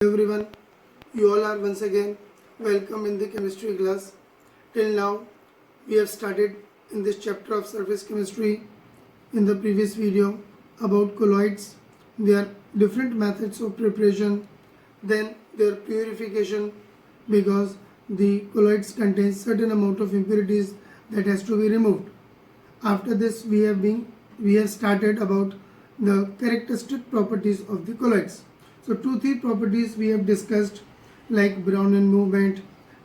Everyone, you all are once again welcome in the chemistry class. Till now, we have started in this chapter of surface chemistry in the previous video about colloids, their different methods of preparation, then their purification, because the colloids contain certain amount of impurities that has to be removed. After this, we have started about the characteristic properties of the colloids. So 2-3 properties we have discussed, like Brownian movement,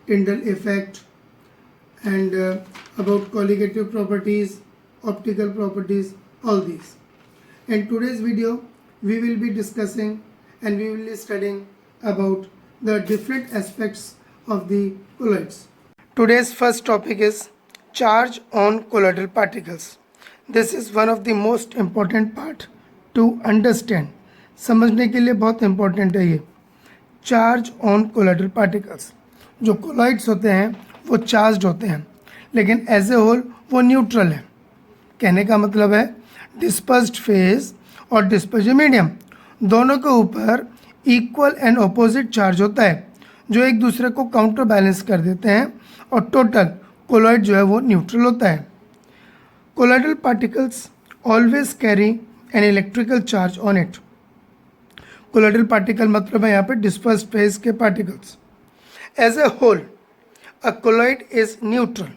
Tyndall effect, and about colligative properties, optical properties, all these. In today's video, we will be discussing and we will be studying about the different aspects of the colloids. Today's first topic is charge on colloidal particles. This is one of the most important part to understand. समझने के लिए बहुत important है ये charge on colloidal particles. जो colloids होते हैं वो चार्ज्ड होते हैं, लेकिन एज ए होल वो न्यूट्रल है. कहने का मतलब है डिस्पर्स्ड फेज और डिस्पर्सिव मीडियम दोनों के ऊपर इक्वल एंड अपोजिट चार्ज होता है, जो एक दूसरे को काउंटर बैलेंस कर देते हैं, और टोटल कोलॉइड जो है वो न्यूट्रल होता है. Colloidal particles always carry an electrical charge on it. Colloidal particle मतलब है यहाँ पे डिस्पर्स्ड फेज के particles. As a whole a colloid is neutral.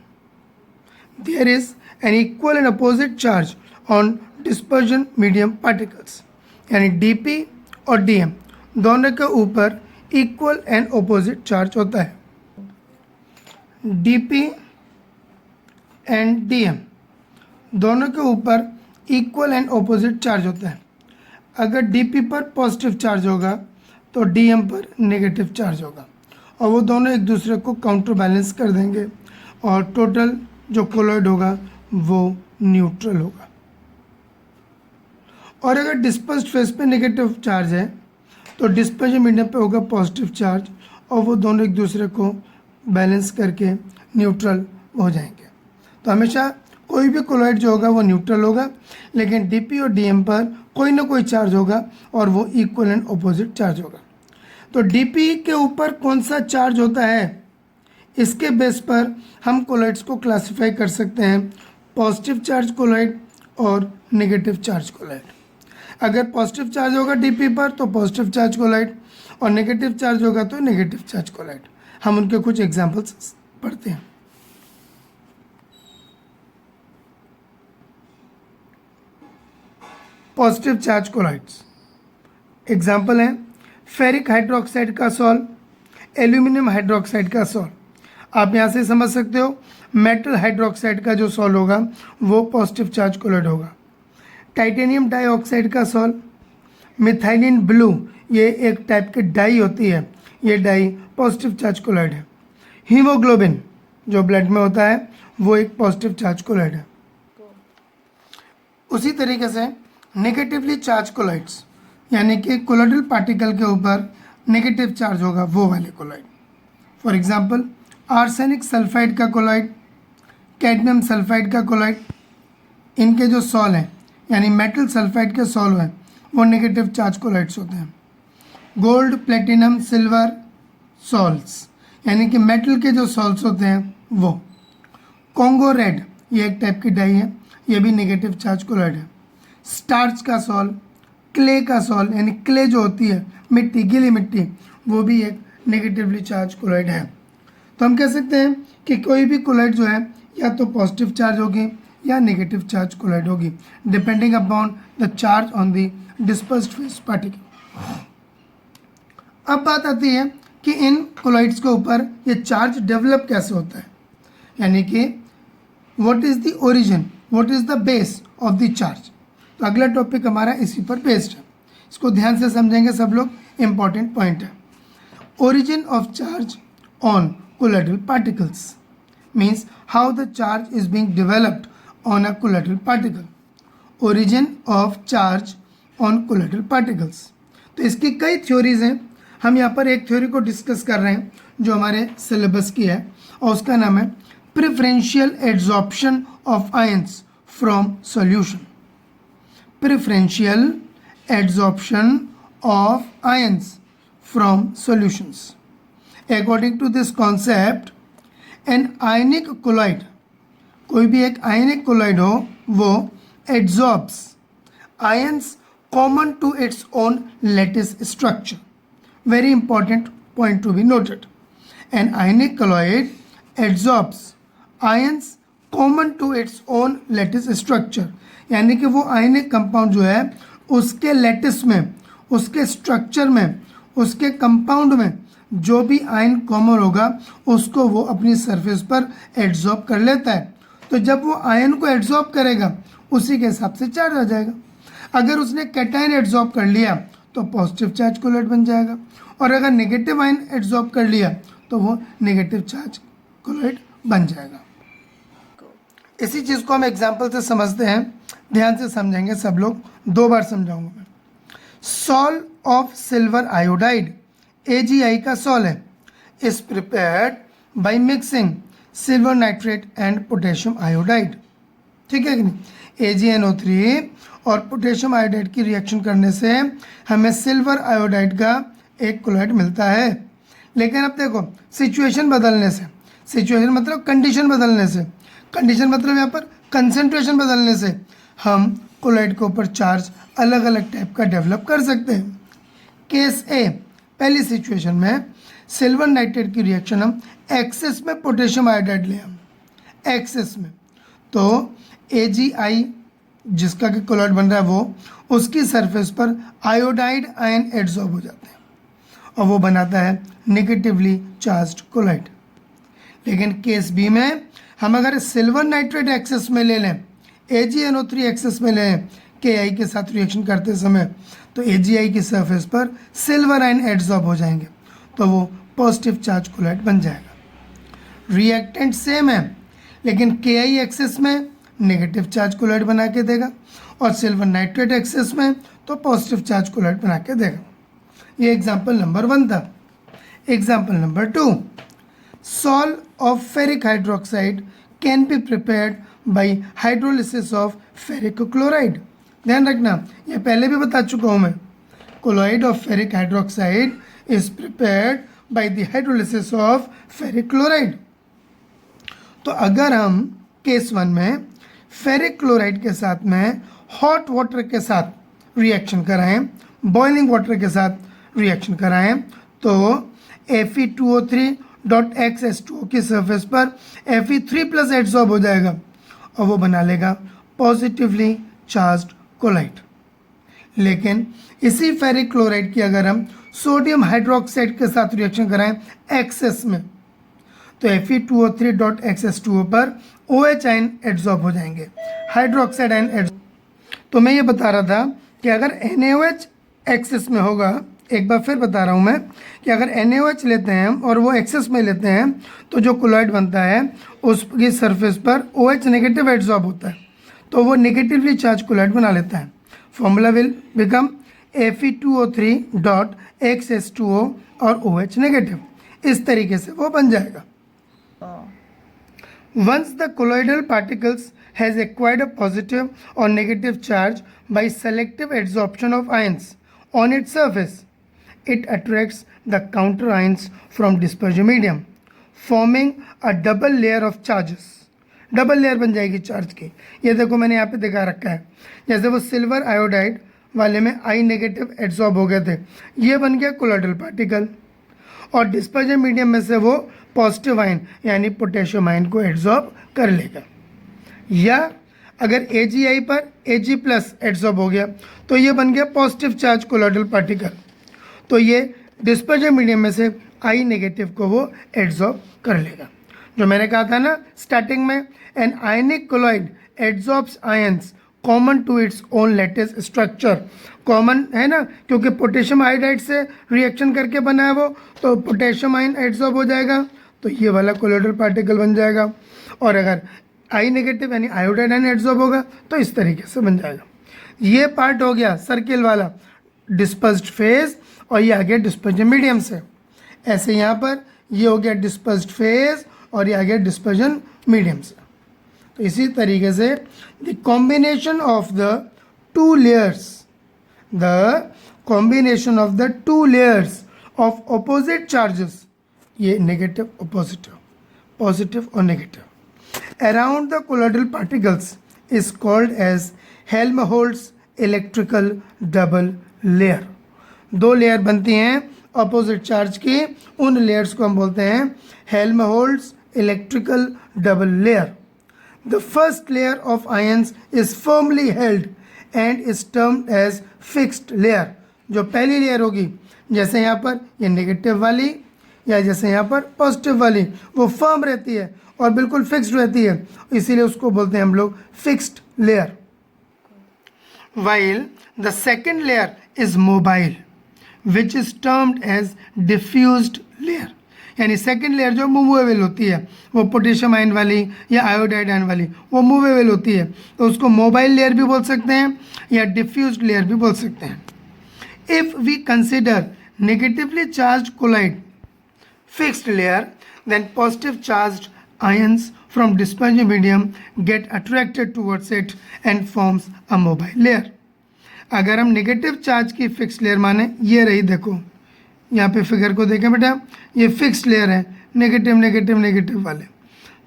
There is an equal and opposite charge on dispersion medium particles, यानी DP और DM दोनों के ऊपर इक्वल एंड अपोजिट चार्ज होता है. डीपी एंड डीएम दोनों के ऊपर इक्वल एंड अपोजिट चार्ज होता है. अगर डीपी पर पॉजिटिव चार्ज होगा तो डीएम पर नेगेटिव चार्ज होगा, और वो दोनों एक दूसरे को काउंटर बैलेंस कर देंगे, और टोटल जो कोलॉइड होगा वो न्यूट्रल होगा. और अगर डिस्पर्स्ड फेज पे नेगेटिव चार्ज है तो डिस्पर्जन मीडियम पे होगा पॉजिटिव चार्ज, और वो दोनों एक दूसरे को बैलेंस करके न्यूट्रल हो जाएंगे. तो हमेशा कोई भी कोलॉइड जो होगा वो न्यूट्रल होगा, लेकिन डीपी और डीएम पर कोई ना कोई चार्ज होगा और वो इक्वल एंड अपोजिट चार्ज होगा. तो डीपी के ऊपर कौन सा चार्ज होता है, इसके बेस पर हम कोलॉइड्स को क्लासिफाई कर सकते हैं पॉजिटिव चार्ज कोलॉइड और नेगेटिव चार्ज कोलॉइड. अगर पॉजिटिव चार्ज होगा डीपी पर तो पॉजिटिव चार्ज कोलॉइड, और नेगेटिव चार्ज होगा तो नेगेटिव चार्ज कोलॉइड. हम उनके कुछ एग्जाम्पल्स पढ़ते हैं. पॉजिटिव चार्ज कोलॉइड्स एग्जाम्पल हैं फेरिक हाइड्रोक्साइड का सॉल, एल्यूमिनियम हाइड्रोक्साइड का सॉल. आप यहाँ से समझ सकते हो मेटल हाइड्रोक्साइड का जो सॉल होगा वो पॉजिटिव चार्ज कोलॉइड होगा. टाइटेनियम डाइऑक्साइड का सॉल, मिथाइलिन ब्लू ये एक टाइप की डाई होती है, ये डाई पॉजिटिव चार्ज कोलॉइड है. हीमोग्लोबिन जो ब्लड में होता है वो एक पॉजिटिव चार्ज कोलॉइड है. उसी तरीके से नेगेटिवली चार्ज कोलॉइड्स, यानी कि कोलॉइडल पार्टिकल के ऊपर नेगेटिव चार्ज होगा वो वाले colloid. For example arsenic sulphide का कोलॉइड, कैडमियम सल्फाइड का कोलॉइड, इनके जो सॉल हैं यानी मेटल सल्फाइड के सॉल हैं वो नेगेटिव चार्ज कोलॉइड्स होते हैं. गोल्ड प्लेटिनम सिल्वर सॉल्ट्स, यानी कि मेटल के जो सॉल्ट्स होते हैं वो. कॉन्गो रेड ये एक टाइप की डाई है, ये भी नेगेटिव चार्ज कोलॉइड है. स्टार्च का सॉल, क्ले का सॉल, यानी क्ले जो होती है मिट्टी, गीली मिट्टी, वो भी एक नेगेटिवली चार्ज कोलॉइड है. तो हम कह सकते हैं कि कोई भी कोलॉइड जो है या तो पॉजिटिव चार्ज होगी या नेगेटिव चार्ज कोलॉइड होगी, depending upon the charge on the dispersed phase particle. अब बात आती है कि इन कोलॉइड्स के ऊपर ये चार्ज डेवलप कैसे होता है, यानी कि what is the origin, what is the base of the charge. तो अगला टॉपिक हमारा इसी पर बेस्ड है, इसको ध्यान से समझेंगे सब लोग, इंपॉर्टेंट पॉइंट है. Origin of charge on colloidal particles means how the charge is being developed on a colloidal particle. Origin of charge on colloidal particles, तो इसकी कई थ्योरीज हैं. हम यहाँ पर एक थ्योरी को डिस्कस कर रहे हैं जो हमारे सिलेबस की है, और उसका नाम है preferential adsorption of ions from solution. Preferential adsorption of ions from solutions. According to this concept, an ionic colloid, कोई भी एक ionic colloid हो वो adsorbs ions common to its own lattice structure. Very important point to be noted. An ionic colloid adsorbs ions common to its own lattice structure, यानी कि वो ionic compound जो है उसके लेटिस में, उसके स्ट्रक्चर में, उसके कंपाउंड में जो भी आयन कॉमन होगा उसको वो अपनी सरफेस पर एड्जॉर्ब कर लेता है. तो जब वो आयन को एड्जॉर्ब करेगा उसी के हिसाब से चार्ज आ जाएगा. अगर उसने कैटायन एड्जॉर्ब कर लिया तो पॉजिटिव चार्ज कोलॉइड बन जाएगा, और अगर नेगेटिव आयन एड्जॉर्ब कर लिया तो वो नेगेटिव चार्ज कोलॉइड बन जाएगा. इसी चीज़ को हम एग्जाम्पल से समझते हैं, ध्यान से समझेंगे सब लोग, 2 बार समझाऊंगा मैं. Sol of silver iodide, AgI का सॉल है, is prepared by mixing silver nitrate and potassium iodide. ठीक है कि नहीं. AgNO3 और पोटेशियम आयोडाइड की रिएक्शन करने से हमें सिल्वर आयोडाइड का एक क्लोराइड मिलता है. लेकिन अब देखो सिचुएशन बदलने से, सिचुएशन मतलब कंडीशन बदलने से, कंडीशन मतलब यहाँ पर कंसेंट्रेशन बदलने से हम कोलॉइड के ऊपर चार्ज अलग अलग टाइप का डेवलप कर सकते हैं. केस ए, पहली सिचुएशन में सिल्वर नाइट्रेट की रिएक्शन हम एक्सेस में पोटेशियम आयोडाइड लें, हम एक्सेस में, तो AgI जिसका कि कोलॉइड बन रहा है वो उसकी सरफेस पर आयोडाइड आयन एड्सॉर्ब हो जाते हैं और वो बनाता है नेगेटिवली चार्ज्ड कोलॉइड. लेकिन केस बी में हम अगर सिल्वर नाइट्रेट एक्सेस में ले लें, AgNO3 एक्सेस में लें KI के साथ रिएक्शन करते समय, तो AgI की सरफेस पर सिल्वर आयन एड्सॉर्ब हो जाएंगे तो वो पॉजिटिव चार्ज कोलॉइड बन जाएगा. रिएक्टेंट सेम है लेकिन KI एक्सेस में नेगेटिव चार्ज कोलॉइड बना के देगा और सिल्वर नाइट्रेट एक्सेस में तो पॉजिटिव चार्ज कोलॉइड बना के देगा. ये एग्जाम्पल नंबर 1 था. Example number 2, sol of ferric hydroxide can be prepared by hydrolysis of ferric chloride. ध्यान रखना, ये पहले भी बता चुका हूँ मैं. Colloid of ferric hydroxide is prepared by the hydrolysis of ferric chloride. तो अगर हम केस 1 में फेरिक क्लोराइड के साथ में हॉट वाटर के साथ रिएक्शन कराएं, बॉइलिंग वाटर के साथ रिएक्शन कराएं, तो Fe2O3.XH2O की सरफेस पर Fe3+ एड्सॉर्ब हो जाएगा और वो बना लेगा पॉजिटिवली चार्ज्ड कोलाइड. लेकिन इसी फेरिक क्लोराइड की अगर हम सोडियम हाइड्रोक्साइड के साथ रिएक्शन कराएं एक्सेस में, तो Fe2O3.XH2O पर OH आयन एड्सॉर्ब हो जाएंगे, हाइड्रोक्साइड आयन एड्सॉर्ब. तो मैं ये बता रहा था कि अगर NaOH एक्सेस में होगा, एक बार फिर बता रहा हूँ मैं कि अगर NaOH लेते हैं और वो एक्सेस में लेते हैं तो जो कोलॉइड बनता है उसकी सरफेस पर OH नेगेटिव एड्सॉर्ब होता है तो वो नेगेटिवली चार्ज कोलॉइड बना लेता है. फॉर्मूला विल बिकम Fe2O3.XH2O और OH नेगेटिव. इस तरीके से वो बन जाएगा. Once the colloidal particles has acquired a positive or negative charge by selective adsorption of ions on its surface, it attracts the counter ions from dispersion medium, forming a double layer of charges. Double layer बन जाएगी charge की. ये देखो मैंने यहाँ पे दिखा रखा है, जैसे वो सिल्वर आयोडाइड वाले में I नेगेटिव एड्सॉर्ब हो गए थे, ये बन गया कोलॉइडल पार्टिकल और डिस्पर्जन मीडियम में से वो पॉजिटिव आयन यानी पोटेशियम आयन को एड्सॉर्ब कर लेगा. या अगर AgI पर Ag+ एड्सॉर्ब हो गया तो ये बन गया पॉजिटिव चार्ज कोलॉइडल पार्टिकल, तो ये डिस्पर्जन मीडियम में से I नेगेटिव को वो एड्सॉर्ब कर लेगा. जो मैंने कहा था ना स्टार्टिंग में, an ionic colloid adsorbs ions common to its own lattice structure. Common है ना क्योंकि पोटेशियम आयोडाइड से रिएक्शन करके बना है वो, तो पोटेशियम आयन एड्सॉर्ब हो जाएगा तो ये वाला कोलॉइडल पार्टिकल बन जाएगा. और अगर I नेगेटिव यानी आयोडाइड आयन एड्सॉर्ब होगा तो इस तरीके से बन जाएगा. ये पार्ट हो गया सर्किल वाला डिस्पर्स्ड फेज और ये आ गया डिस्पर्जन मीडियम से. ऐसे यहाँ पर ये हो गया डिस्पर्स्ड फेज और ये आ गया डिस्पर्जन मीडियम से. तो इसी तरीके से the combination of the two layers of opposite charges, ये negative और positive और negative, around the colloidal particles is called as Helmholtz electrical double layer. दो लेयर बनती हैं ऑपोजिट चार्ज की, उन लेयर्स को हम बोलते हैं Helmholtz electrical double layer. The first layer of ions is firmly held and is termed as fixed layer. जो पहली लेयर होगी, जैसे यहाँ पर ये नेगेटिव वाली या जैसे यहाँ पर पॉजिटिव वाली, वो फर्म रहती है और बिल्कुल फिक्स्ड रहती है, इसीलिए उसको बोलते हैं हम लोग fixed layer. while the second layer is mobile which is termed as diffused layer. यानी सेकेंड लेयर जो मूवेबल होती है, वो पोटेशियम आयन वाली या आयोडाइड आयन वाली, वो मूवेबल होती है, तो उसको मोबाइल लेयर भी बोल सकते हैं या डिफ्यूज्ड लेयर भी बोल सकते हैं. If we consider negatively charged colloid fixed layer, then positive charged ions from dispersion medium get attracted towards it and forms a mobile layer. अगर हम नेगेटिव चार्ज की फिक्स लेयर माने, ये रही, देखो यहाँ पे फिगर को देखें बेटा, ये फिक्स लेयर है, नेगेटिव नेगेटिव नेगेटिव वाले,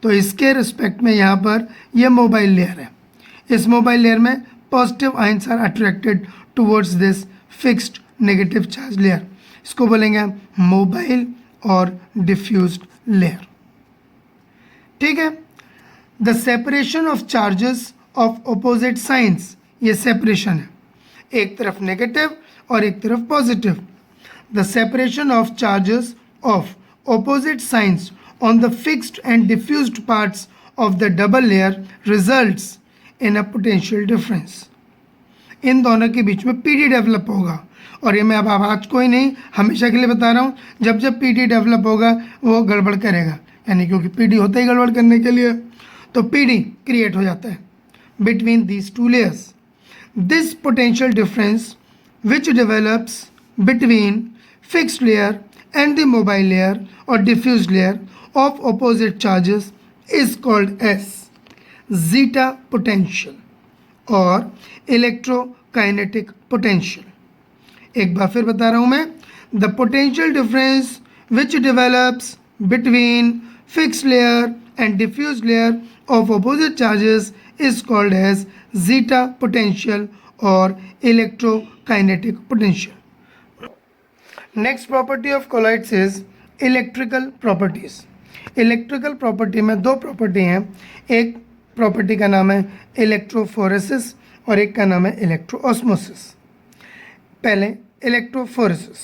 तो इसके रिस्पेक्ट में यहाँ पर ये मोबाइल लेयर है. इस मोबाइल लेयर में positive ions are attracted towards this fixed negative charge layer. इसको बोलेंगे मोबाइल और डिफ्यूज्ड लेयर. ठीक है. The separation of charges of opposite signs, ये सेपरेशन है, एक तरफ नेगेटिव और एक तरफ positive. The separation of charges of opposite signs on the fixed and diffused parts of the double layer results in a potential difference. इन दोनों के बीच में पीडी डेवलप होगा, और ये मैं अब आज को ही नहीं, हमेशा के लिए बता रहा हूँ, जब जब पीडी डेवलप होगा वो गड़बड़ करेगा, यानी क्योंकि पीडी होता ही गड़बड़ करने के लिए, तो पीडी क्रिएट हो जाता है between these two layers. This potential difference which develops between fixed layer and the mobile layer और diffused layer of opposite charges is called as zeta potential और इलेक्ट्रोकाइनेटिक पोटेंशियल. एक बार फिर बता रहा हूँ मैं, the potential difference which develops between fixed layer and diffused layer of opposite charges is called as zeta potential और electrokinetic potential. Next property of colloids is electrical properties. Electrical property में दो प्रॉपर्टी हैं, एक property का नाम है electrophoresis और एक का नाम है इलेक्ट्रोऑस्मोसिस. पहले इलेक्ट्रोफोरेसिस.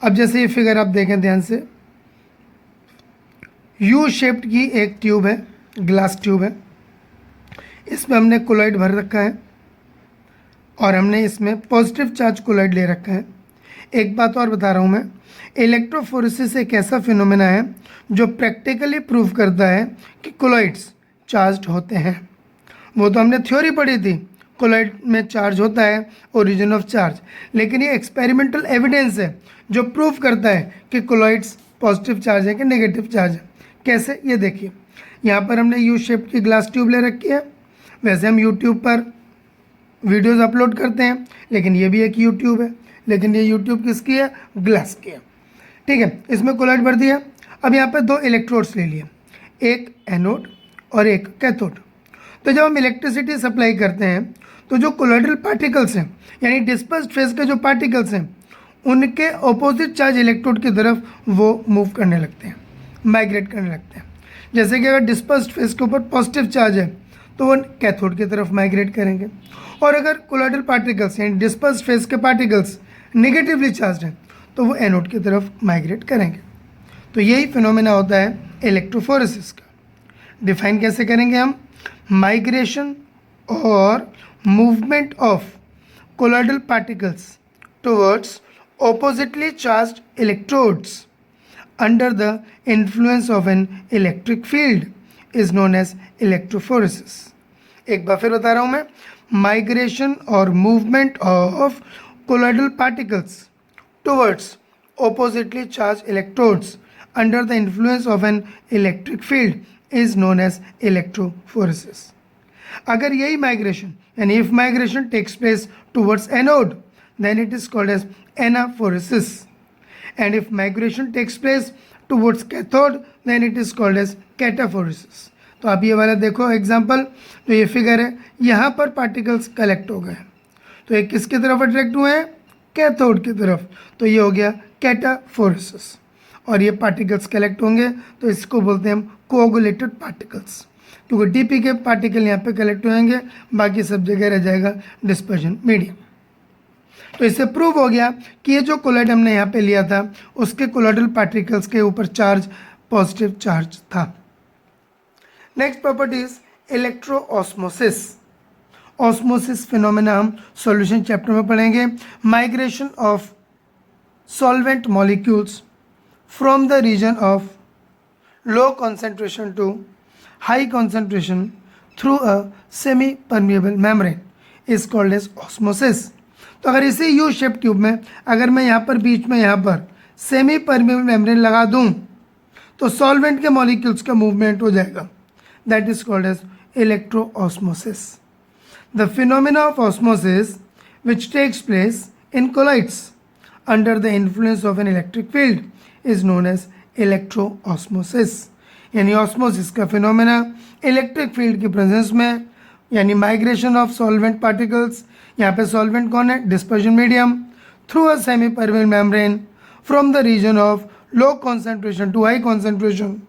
अब जैसे ये फिगर आप देखें ध्यान से, यू शेप्ड की एक ट्यूब है, ग्लास ट्यूब है, इसमें हमने कोलॉइड भर रखा है और हमने इसमें पॉजिटिव चार्ज कोलॉइड ले रखा है. एक बात और बता रहा हूँ मैं, इलेक्ट्रोफोरेसिस एक ऐसा फिनोमेना है जो प्रैक्टिकली प्रूव करता है कि कोलॉइड्स चार्ज्ड होते हैं. वो तो हमने थ्योरी पढ़ी थी, कोलॉइड में चार्ज होता है, ओरिजिन ऑफ चार्ज, लेकिन ये एक्सपेरिमेंटल एविडेंस है जो प्रूव करता है कि कोलॉइड्स पॉजिटिव चार्ज है कि नेगेटिव चार्ज है. कैसे, ये देखिए, यहाँ पर हमने यू शेप की ग्लास ट्यूब ले रखी है. वैसे हम यूट्यूब पर वीडियोस अपलोड करते हैं, लेकिन ये भी एक यूट्यूब है, लेकिन ये यूट्यूब किसकी है, ग्लास की है. ठीक है, इसमें कोलॉइड भर दिया. अब यहाँ पर दो इलेक्ट्रोड्स ले लिए, एक एनोड और एक कैथोड. तो जब हम इलेक्ट्रिसिटी सप्लाई करते हैं तो जो कोलॉइडल पार्टिकल्स हैं, यानी डिस्पर्स्ड फेज के जो पार्टिकल्स हैं, उनके ऑपोजिट चार्ज इलेक्ट्रोड की तरफ वो मूव करने लगते हैं, माइग्रेट करने लगते हैं. जैसे कि अगर डिस्पर्स्ड फेज के ऊपर पॉजिटिव चार्ज है तो वो कैथोड की तरफ माइग्रेट करेंगे, और अगर कोलॉइडल पार्टिकल्स यानी डिस्पर्स्ड फेज के पार्टिकल्स नेगेटिवली चार्ज हैं तो वो एनोड की तरफ माइग्रेट करेंगे. तो यही फिनोमेना होता है इलेक्ट्रोफोरेसिस का. डिफाइन कैसे करेंगे हम, माइग्रेशन और movement of colloidal particles towards oppositely charged electrodes under the influence of an electric field is known as electrophoresis. एक बार फिर बता रहा हूँ मैं, माइग्रेशन और movement of colloidal particles towards oppositely charged electrodes under the influence of an electric field is known as electrophoresis. अगर यही माइग्रेशन यानी if migration takes place towards anode, then it is called as anaphoresis. and if migration takes place towards cathode then it is called as cataphoresis. तो आप ये वाला देखो example, तो ये फिगर है, यहाँ पर पार्टिकल्स कलेक्ट हो गए, तो ये किसकी तरफ अट्रैक्ट हुए हैं, कैथोड की तरफ, तो ये हो गया कैटाफोरेसिस। और ये पार्टिकल्स कलेक्ट होंगे तो इसको बोलते हैं हम कोगुलेटेड पार्टिकल्स, क्योंकि डीपी के पार्टिकल यहाँ पे कलेक्ट होंगे, बाकी सब जगह रह जाएगा डिस्पर्जन मीडियम। तो इससे प्रूव हो गया कि ये जो कोलाइड हमने यहाँ पे लिया था उसके कोलाइडल पार्टिकल्स के ऊपर चार्ज पॉजिटिव चार्ज था। Next property is electroosmosis. Osmosis phenomena हम सॉल्यूशन चैप्टर में पढ़ेंगे। Migration of solvent molecules from the region of low concentration to high concentration through a semi permeable membrane is called as osmosis. तो अगर इसी U shape tube में अगर मैं यहाँ पर बीच में यहाँ पर सेमी परमिएबल मेम्ब्रेन लगा दूँ तो सॉल्वेंट के मॉलिक्यूल्स का मूवमेंट हो जाएगा, that is called as electroosmosis. The phenomena of osmosis which takes place in colloids under the influence of an electric field is known as electroosmosis. यानी osmosis का phenomena electric field की presence में, यानी migration of solvent particles, यहाँ पे solvent कौन है, dispersion medium, through a semi permeable membrane from the region of low concentration to high concentration,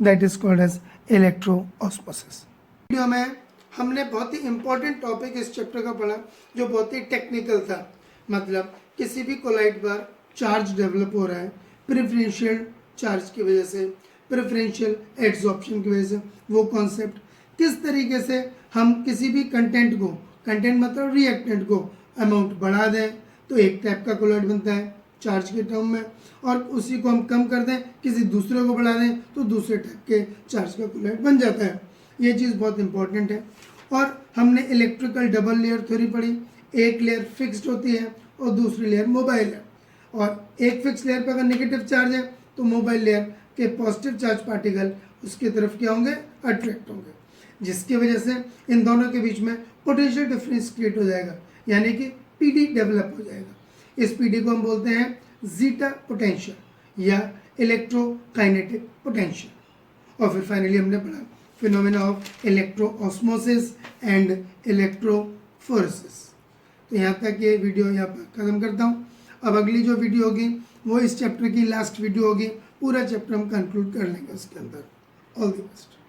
that is called as electroosmosis. Video में हमने बहुत ही इंपॉर्टेंट टॉपिक इस चैप्टर का पढ़ा जो बहुत ही टेक्निकल था। मतलब किसी भी कोलाइड पर चार्ज डेवलप हो रहा है प्रेफरेंशियल चार्ज की वजह से, प्रेफरेंशियल एड्सॉर्प्शन की वजह से, वो कॉन्सेप्ट किस तरीके से हम किसी भी कंटेंट को, कंटेंट मतलब रिएक्टेंट को अमाउंट बढ़ा दें तो एक टाइप का कोलाइड बनता है चार्ज के टर्म में, और उसी को हम कम कर दें किसी दूसरे को बढ़ा दें तो दूसरे टाइप के चार्ज का कोलाइड बन जाता है। ये चीज़ बहुत इंपॉर्टेंट है। और हमने इलेक्ट्रिकल डबल लेयर थ्योरी पढ़ी, एक लेयर फिक्स्ड होती है और दूसरी लेयर मोबाइल है, और एक फिक्स लेयर पर अगर नेगेटिव चार्ज है तो मोबाइल लेयर के पॉजिटिव चार्ज पार्टिकल उसकी तरफ क्या होंगे, अट्रैक्ट होंगे, जिसकी वजह से इन दोनों के बीच में पोटेंशियल डिफरेंस क्रिएट हो जाएगा, यानी कि पीडी डेवलप हो जाएगा। इस पीडी को हम बोलते हैं जीटा पोटेंशियल या इलेक्ट्रोकाइनेटिक पोटेंशियल। और फिर फाइनली हमने पढ़ा फिनोमेना ऑफ इलेक्ट्रोऑस्मोसिस एंड इलेक्ट्रोफोरेसिस। तो यहाँ तक ये वीडियो यहाँ पर खत्म करता हूँ। अब अगली जो वीडियो होगी वो इस चैप्टर की लास्ट वीडियो होगी, पूरा चैप्टर हम कंक्लूड कर लेंगे उसके अंदर। All the best.